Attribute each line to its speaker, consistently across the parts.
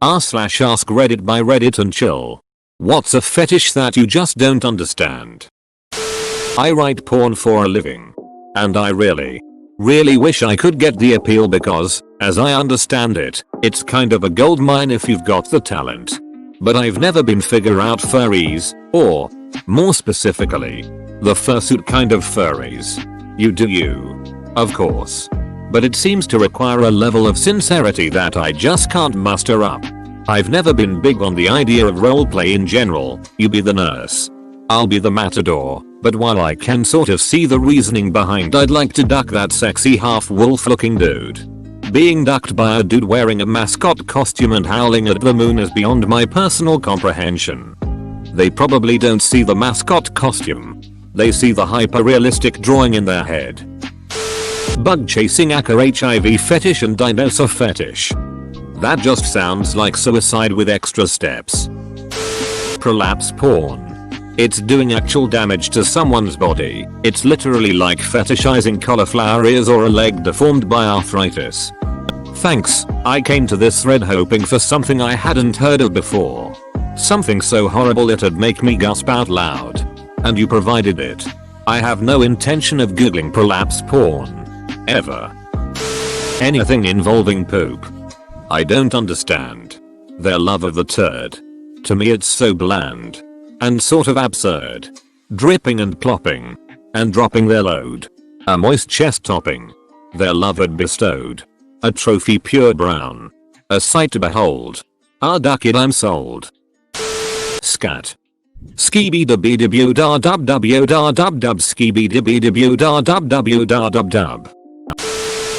Speaker 1: r/AskReddit by Reddit and chill. What's a fetish that you just don't understand? I write porn for a living. And I really wish I could get the appeal because, as I understand it, it's kind of a goldmine if you've got the talent. But I've never been figure out furries, or, more specifically, the fursuit kind of furries. You do you. Of course. But it seems to require a level of sincerity that I just can't muster up. I've never been big on the idea of roleplay in general. You be the nurse, I'll be the matador, but while I can sort of see the reasoning behind I'd like to duck that sexy half-wolf looking dude. Being ducked by a dude wearing a mascot costume and howling at the moon is beyond my personal comprehension. They probably don't see the mascot costume. They see the hyper-realistic drawing in their head. Bug chasing, acre HIV fetish and dinosaur fetish. That just sounds like suicide with extra steps. Prolapse porn. It's doing actual damage to someone's body. It's literally like fetishizing cauliflower ears or a leg deformed by arthritis. Thanks, I came to this thread hoping for something I hadn't heard of before. Something so horrible it'd make me gasp out loud. And you provided it. I have no intention of googling prolapse porn. Ever. Anything involving poop. I don't understand. Their love of the turd. To me it's so bland. And sort of absurd. Dripping and plopping. And dropping their load. A moist chest topping. Their lover bestowed. A trophy pure brown. A sight to behold. Ah, duck it, I'm sold. Scat. Skibby dubby dubby da dub w da dub dub skibby dubby dubby da dub w da dub dub.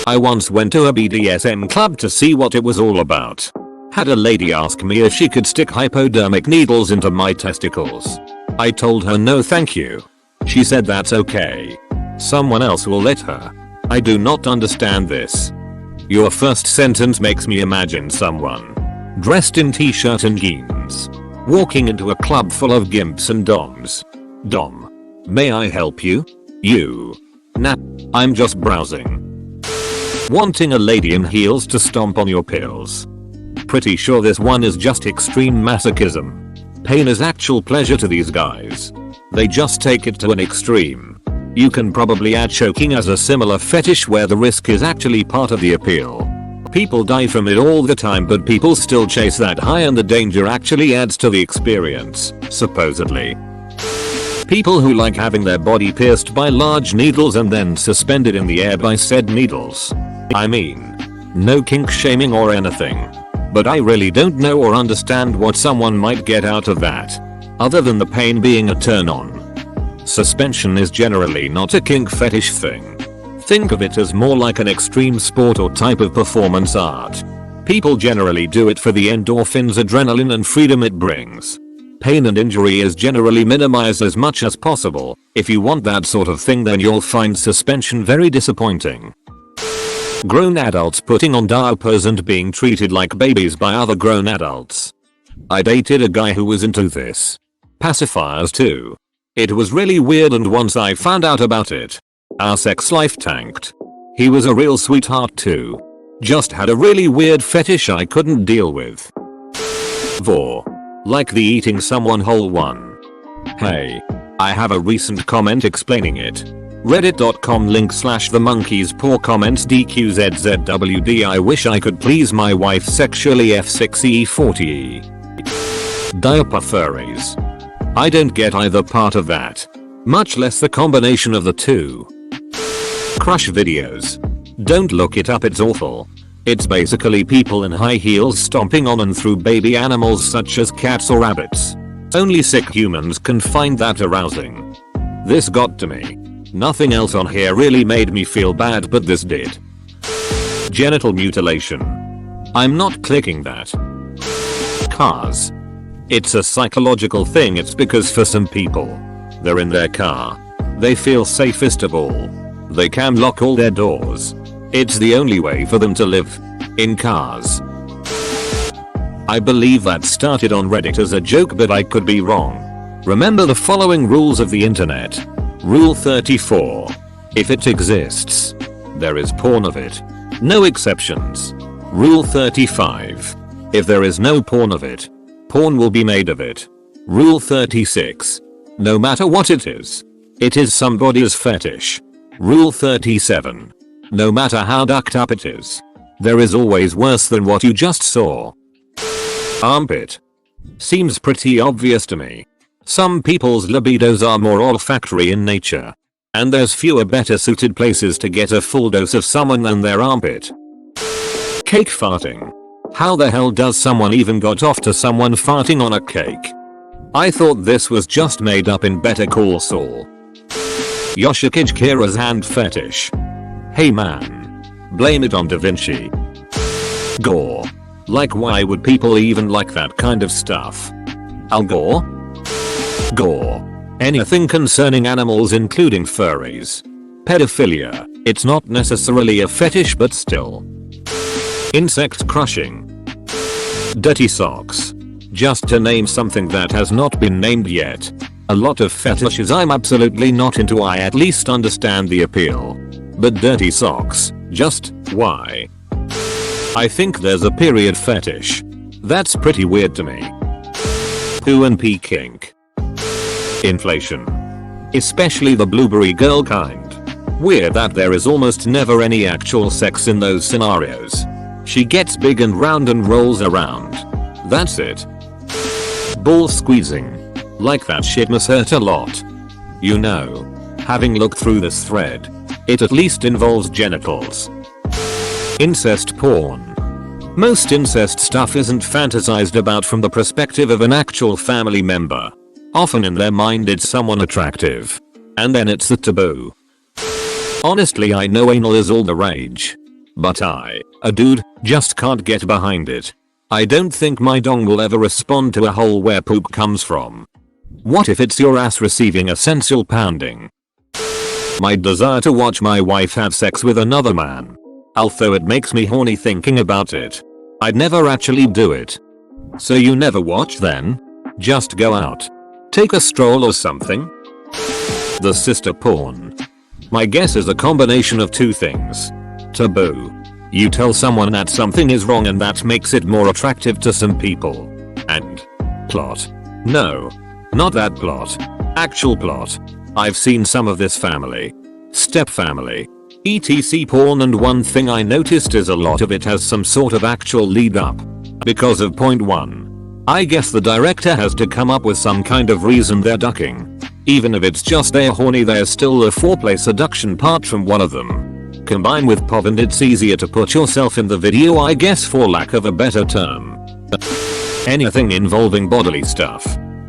Speaker 1: I once went to a BDSM club to see what it was all about. Had a lady ask me if she could stick hypodermic needles into my testicles. I told her no thank you. She said that's okay. Someone else will let her. I do not understand this. Your first sentence makes me imagine someone dressed in t-shirt and jeans walking into a club full of gimps and doms. Dom. May I help you? You. Nah, I'm just browsing. Wanting a lady in heels to stomp on your pills. Pretty sure this one is just extreme masochism. Pain is actual pleasure to these guys. They just take it to an extreme. You can probably add choking as a similar fetish where the risk is actually part of the appeal. People die from it all the time but people still chase that high and the danger actually adds to the experience, supposedly. People who like having their body pierced by large needles and then suspended in the air by said needles. I mean, no kink shaming or anything. But I really don't know or understand what someone might get out of that. Other than the pain being a turn on. Suspension is generally not a kink fetish thing. Think of it as more like an extreme sport or type of performance art. People generally do it for the endorphins, adrenaline and freedom it brings. Pain and injury is generally minimized as much as possible. If you want that sort of thing then you'll find suspension very disappointing. Grown adults putting on diapers and being treated like babies by other grown adults. I dated a guy who was into this. Pacifiers too. It was really weird and once I found out about it, our sex life tanked. He was a real sweetheart too. Just had a really weird fetish I couldn't deal with. Vor. Like the eating someone whole one. Hey. I have a recent comment explaining it. Reddit.com /the monkeys poor comments DQZZWD. I wish I could please my wife sexually F6E40E. Diaper furries. I don't get either part of that. Much less the combination of the two. Crush videos. Don't look it up, it's awful. It's basically people in high heels stomping on and through baby animals such as cats or rabbits. Only sick humans can find that arousing. This got to me. Nothing else on here really made me feel bad but this did. Genital mutilation. I'm not clicking that. Cars. It's a psychological thing. It's because for some people, they're in their car. They feel safest of all. They can lock all their doors. It's the only way for them to live. In cars. I believe that started on Reddit as a joke but I could be wrong. Remember the following rules of the internet. Rule 34. If it exists, there is porn of it. No exceptions. Rule 35. If there is no porn of it, porn will be made of it. Rule 36. No matter what it is somebody's fetish. Rule 37. No matter how ducked up it is, there is always worse than what you just saw. Armpit. Seems pretty obvious to me. Some people's libidos are more olfactory in nature, and there's fewer better suited places to get a full dose of someone than their armpit. Cake farting. How the hell does someone even got off to someone farting on a cake? I thought this was just made up in Better Call Saul. Yoshikage Kira's hand fetish. Hey man. Blame it on Da Vinci. Gore. Like why would people even like that kind of stuff? Al Gore? Gore. Anything concerning animals including furries. Pedophilia. It's not necessarily a fetish but still. Insect crushing. Dirty socks. Just to name something that has not been named yet. A lot of fetishes I'm absolutely not into. I at least understand the appeal. But dirty socks, just why? I think there's a period fetish. That's pretty weird to me. Poo and pee kink. Inflation. Especially the blueberry girl kind. Weird that there is almost never any actual sex in those scenarios. She gets big and round and rolls around. That's it. Ball squeezing. Like that shit must hurt a lot. You know. Having looked through this thread, it at least involves genitals. Incest porn. Most incest stuff isn't fantasized about from the perspective of an actual family member. Often in their mind it's someone attractive. And then it's the taboo. Honestly, I know anal is all the rage. But I, a dude, just can't get behind it. I don't think my dong will ever respond to a hole where poop comes from. What if it's your ass receiving a sensual pounding? My desire to watch my wife have sex with another man. Although it makes me horny thinking about it. I'd never actually do it. So you never watch then? Just go out. Take a stroll or something? The sister porn. My guess is a combination of two things. Taboo. You tell someone that something is wrong and that makes it more attractive to some people. And plot. No. Not that plot. Actual plot. I've seen some of this family. Step family. etc porn, and one thing I noticed is a lot of it has some sort of actual lead up. Because of point 1. I guess the director has to come up with some kind of reason they're ducking. Even if it's just they're horny, there's still a foreplay seduction part from one of them. Combine with POV and it's easier to put yourself in the video, I guess, for lack of a better term. Anything involving bodily stuff.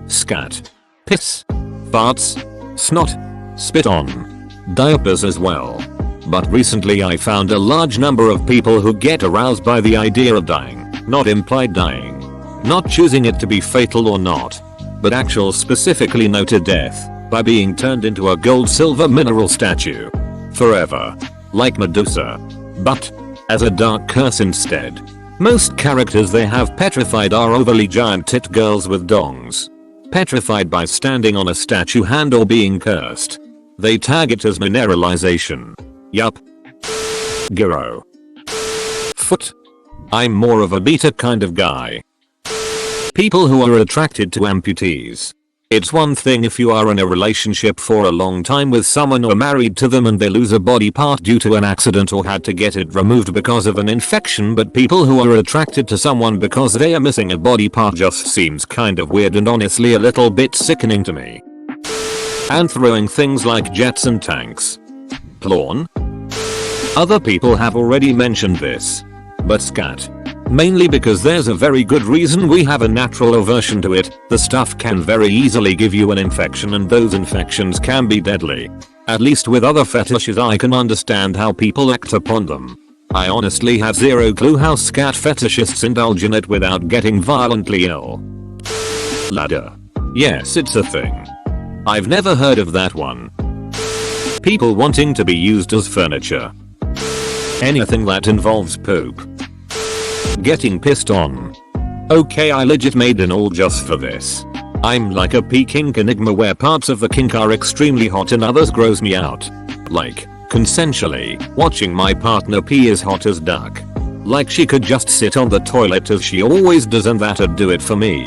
Speaker 1: Scat. Piss. Farts. Snot. Spit on. Diapers as well. But recently I found a large number of people who get aroused by the idea of dying, not implied dying. Not choosing it to be fatal or not, but actual specifically noted death, by being turned into a gold silver mineral statue. Forever. Like Medusa. But as a dark curse instead. Most characters they have petrified are overly giant tit girls with dongs. Petrified by standing on a statue hand or being cursed. They tag it as mineralization. Yup. Gyro. Foot. I'm more of a beta kind of guy. People who are attracted to amputees. It's one thing if you are in a relationship for a long time with someone or married to them and they lose a body part due to an accident or had to get it removed because of an infection, but people who are attracted to someone because they are missing a body part just seems kind of weird and honestly a little bit sickening to me. And throwing things like jets and tanks. Porn? Other people have already mentioned this. But scat. Mainly because there's a very good reason we have a natural aversion to it. The stuff can very easily give you an infection and those infections can be deadly. At least with other fetishes I can understand how people act upon them. I honestly have zero clue how scat fetishists indulge in it without getting violently ill. Ladder. Yes, it's a thing. I've never heard of that one. People wanting to be used as furniture. Anything that involves poop. Getting pissed on. Okay, I legit made an all just for this. I'm like a pee kink enigma where parts of the kink are extremely hot and others gross me out. Like, consensually, watching my partner pee is hot as duck. Like she could just sit on the toilet as she always does and that'd do it for me.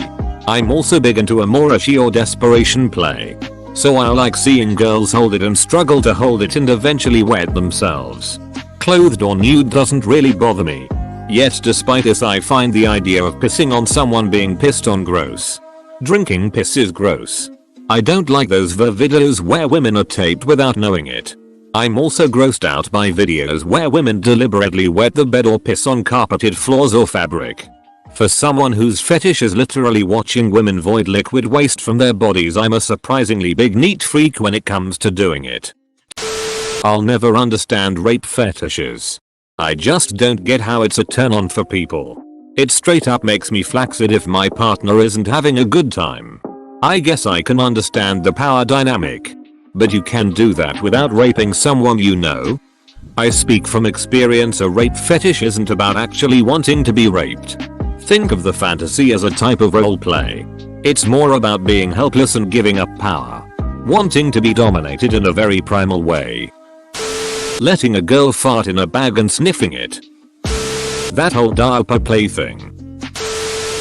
Speaker 1: I'm also big into amourashi or desperation play. So I like seeing girls hold it and struggle to hold it and eventually wet themselves. Clothed or nude doesn't really bother me. Yet despite this I find the idea of pissing on someone being pissed on gross. Drinking piss is gross. I don't like those videos where women are taped without knowing it. I'm also grossed out by videos where women deliberately wet the bed or piss on carpeted floors or fabric. For someone whose fetish is literally watching women void liquid waste from their bodies, I'm a surprisingly big neat freak when it comes to doing it. I'll never understand rape fetishes. I just don't get how it's a turn on for people. It straight up makes me flaccid if my partner isn't having a good time. I guess I can understand the power dynamic. But you can do that without raping someone you know? I speak from experience, a rape fetish isn't about actually wanting to be raped. Think of the fantasy as a type of roleplay. It's more about being helpless and giving up power. Wanting to be dominated in a very primal way. Letting a girl fart in a bag and sniffing it. That whole diaper play thing.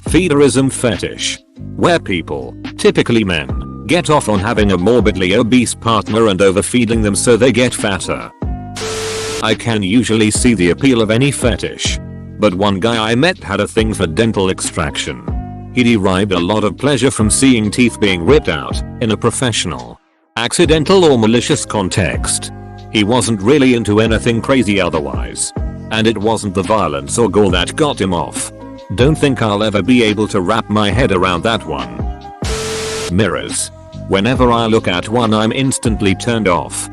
Speaker 1: Feederism fetish. Where people, typically men, get off on having a morbidly obese partner and overfeeding them so they get fatter. I can usually see the appeal of any fetish. But one guy I met had a thing for dental extraction. He derived a lot of pleasure from seeing teeth being ripped out, in a professional, accidental or malicious context. He wasn't really into anything crazy otherwise. And it wasn't the violence or gore that got him off. Don't think I'll ever be able to wrap my head around that one. Mirrors. Whenever I look at one I'm instantly turned off.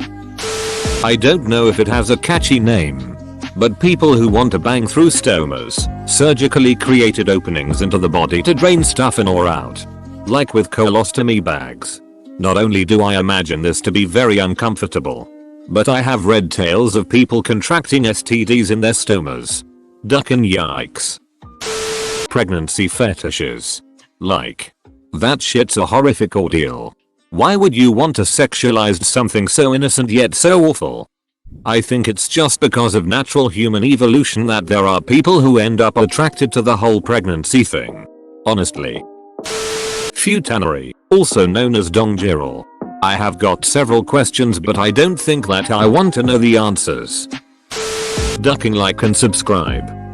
Speaker 1: I don't know if it has a catchy name. But people who want to bang through stomas, surgically created openings into the body to drain stuff in or out. Like with colostomy bags. Not only do I imagine this to be very uncomfortable, but I have read tales of people contracting STDs in their stomas. Duck and yikes. Pregnancy fetishes. Like. That shit's a horrific ordeal. Why would you want to sexualize something so innocent yet so awful? I think it's just because of natural human evolution that there are people who end up attracted to the whole pregnancy thing. Honestly. Futanery, also known as dongjiro. I have got several questions but I don't think that I want to know the answers. Ducking, like and subscribe.